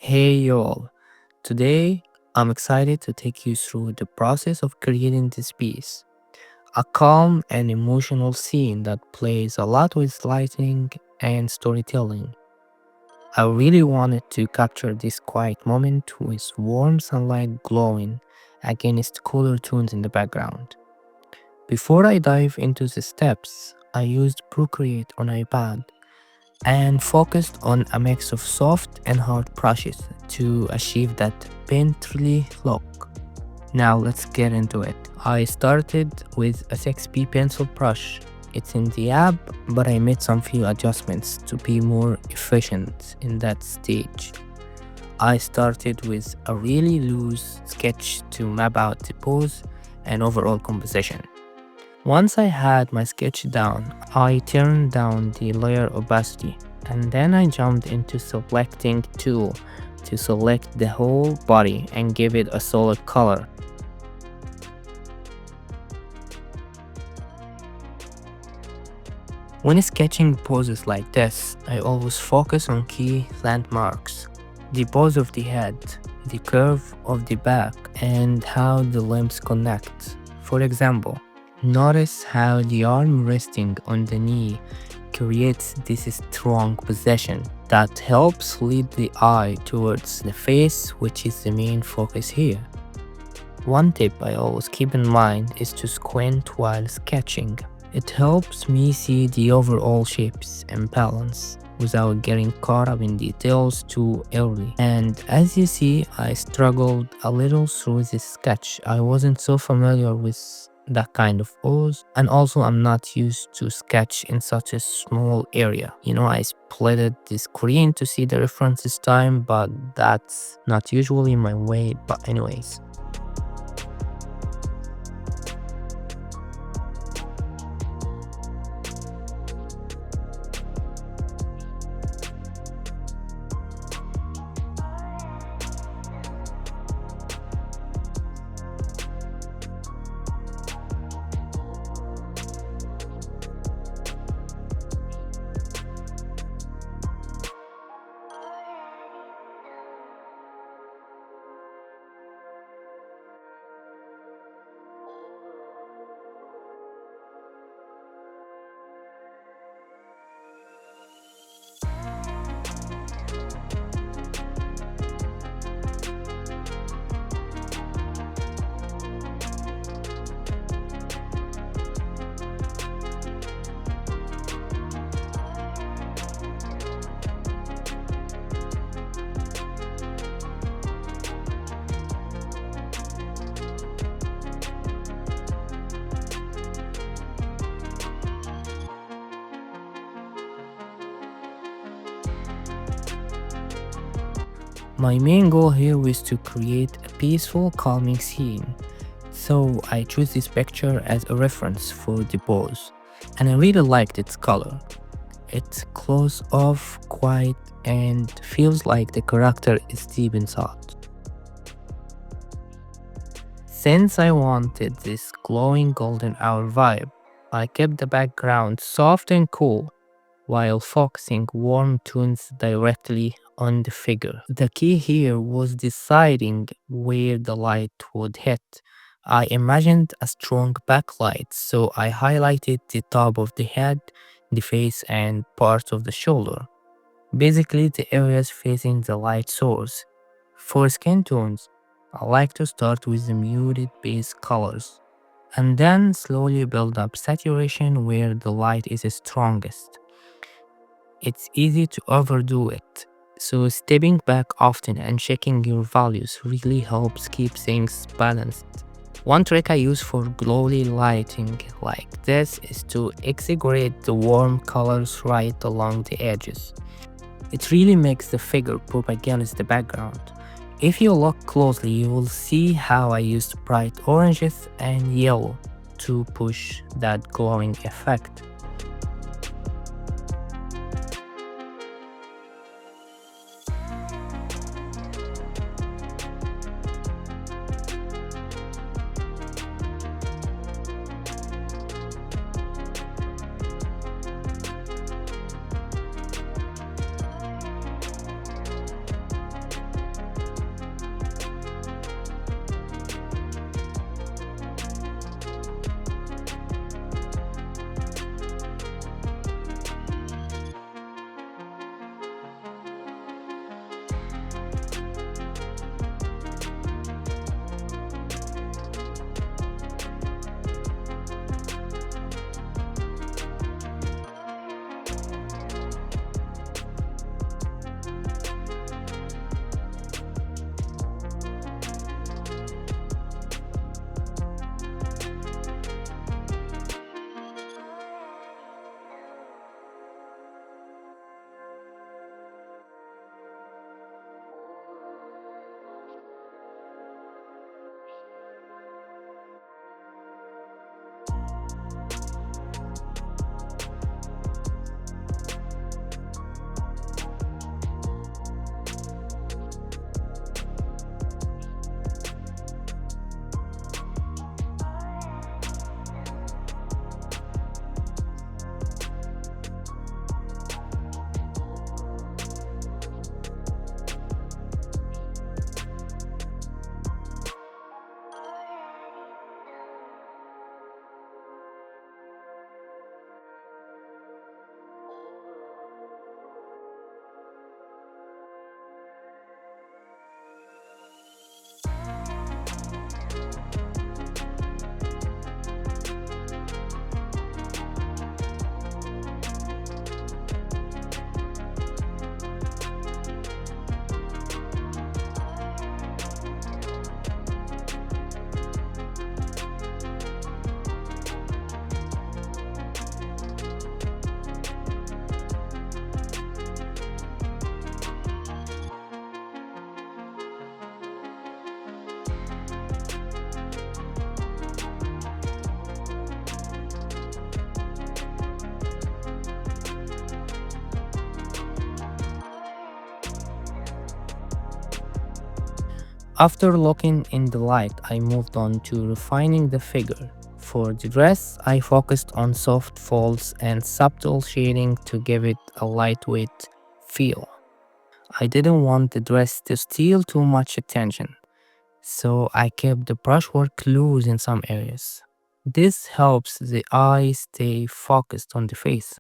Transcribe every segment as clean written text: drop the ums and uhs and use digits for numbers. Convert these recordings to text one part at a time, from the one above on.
Hey y'all, today I'm excited to take you through the process of creating this piece. A calm and emotional scene that plays a lot with lighting and storytelling. I really wanted to capture this quiet moment with warm sunlight glowing against cooler tones in the background. Before I dive into the steps, I used Procreate on iPad and focused on a mix of soft and hard brushes to achieve that painterly look. Now let's get into it. I started with a 6B pencil brush. It's in the app, but I made some few adjustments to be more efficient in that stage. I started with a really loose sketch to map out the pose and overall composition. Once I had my sketch down, I turned down the layer opacity and then I jumped into selecting tool to select the whole body and give it a solid color. When sketching poses like this, I always focus on key landmarks. The pose of the head, the curve of the back, and how the limbs connect. For example, notice how the arm resting on the knee creates this strong position that helps lead the eye towards the face, which is the main focus here. One tip I always keep in mind is to squint while sketching. It helps me see the overall shapes and balance without getting caught up in details too early. And as you see, I struggled a little through this sketch. I wasn't so familiar with that kind of pose, and also I'm not used to sketch in such a small area. I split the screen to see the reference this time, but that's not usually my way. But anyways, my main goal here was to create a peaceful, calming scene. So I chose this picture as a reference for the pose, and I really liked its color. It's close off, quiet, and feels like the character is deep in thought. Since I wanted this glowing golden hour vibe, I kept the background soft and cool while focusing warm tones directly on the figure. The key here was deciding where the light would hit. I imagined a strong backlight, so I highlighted the top of the head, the face, and parts of the shoulder. Basically, the areas facing the light source. For skin tones, I like to start with the muted base colors and then slowly build up saturation where the light is strongest. It's easy to overdo it, so stepping back often and checking your values really helps keep things balanced. One trick I use for glowy lighting like this is to exaggerate the warm colors right along the edges. It really makes the figure pop against the background. If you look closely, you will see how I used bright oranges and yellow to push that glowing effect. After looking in the light, I moved on to refining the figure. For the dress, I focused on soft folds and subtle shading to give it a lightweight feel. I didn't want the dress to steal too much attention, so I kept the brushwork loose in some areas. This helps the eye stay focused on the face.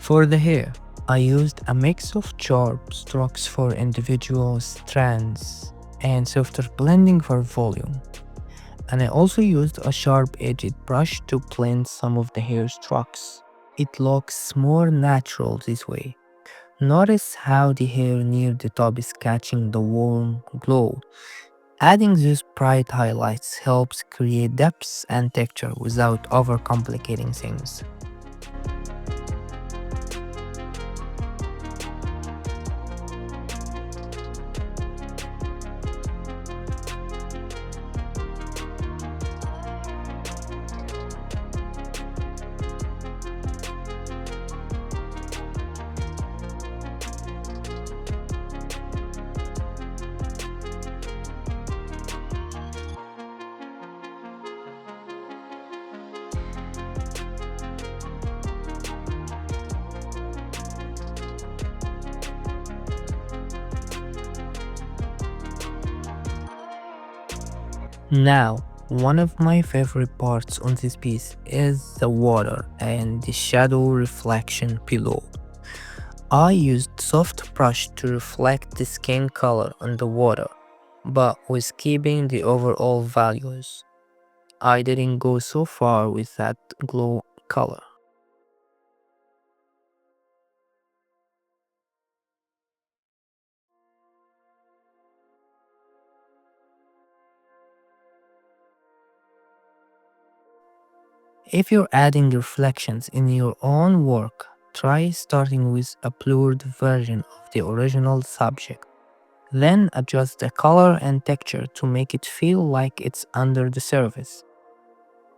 For the hair, I used a mix of sharp strokes for individual strands and softer blending for volume. And I also used a sharp-edged brush to blend some of the hair strokes. It looks more natural this way. Notice how the hair near the top is catching the warm glow. Adding these bright highlights helps create depth and texture without overcomplicating things. Now, one of my favorite parts on this piece is the water and the shadow reflection below. I used soft brush to reflect the skin color on the water, but with keeping the overall values. I didn't go so far with that glow color. If you're adding reflections in your own work, try starting with a blurred version of the original subject. Then adjust the color and texture to make it feel like it's under the surface.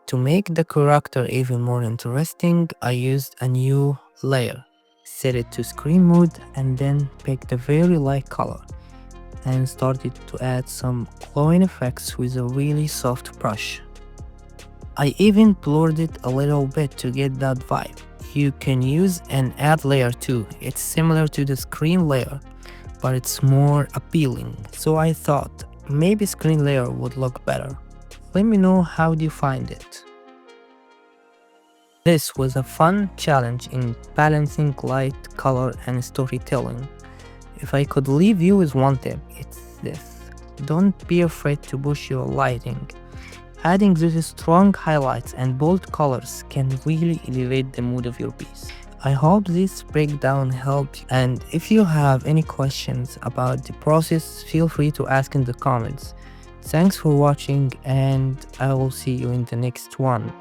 To make the character even more interesting, I used a new layer. Set it to screen mode and then picked a very light color and started to add some glowing effects with a really soft brush. I even blurred it a little bit to get that vibe. You can use an add layer too, it's similar to the screen layer, but it's more appealing. So I thought maybe screen layer would look better. Let me know how do you find it. This was a fun challenge in balancing light, color, and storytelling. If I could leave you with one tip, it's this. Don't be afraid to push your lighting. Adding those strong highlights and bold colors can really elevate the mood of your piece. I hope this breakdown helped you, and if you have any questions about the process, feel free to ask in the comments. Thanks for watching, and I will see you in the next one.